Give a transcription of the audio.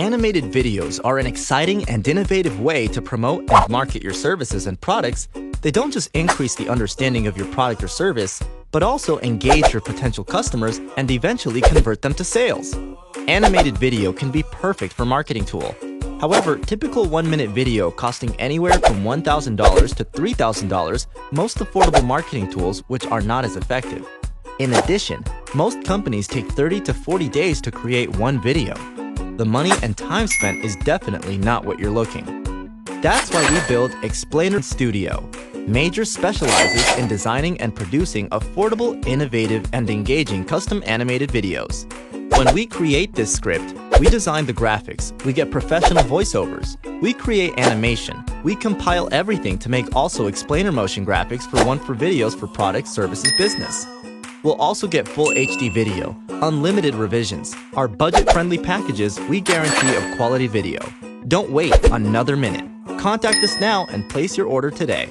Animated videos are an exciting and innovative way to promote and market your services and products. They don't just increase the understanding of your product or service, but also engage your potential customers and eventually convert them to sales. Animated video can be perfect for marketing tool. However, typical 1-minute video costing anywhere from $1,000 to $3,000, most affordable marketing tools which are not as effective. In addition, most companies take 30 to 40 days to create one video. The money and time spent is definitely not what you're looking. That's why we build Explainer Studio. Major specializes in designing and producing affordable, innovative, and engaging custom animated videos. When we create this script, we design the graphics, we get professional voiceovers, we create animation, we compile everything to make also explainer motion graphics for videos for products, services, business. We'll also get full HD video, unlimited revisions. Our budget-friendly packages, we guarantee of quality video. Don't wait another minute. Contact us now and place your order today.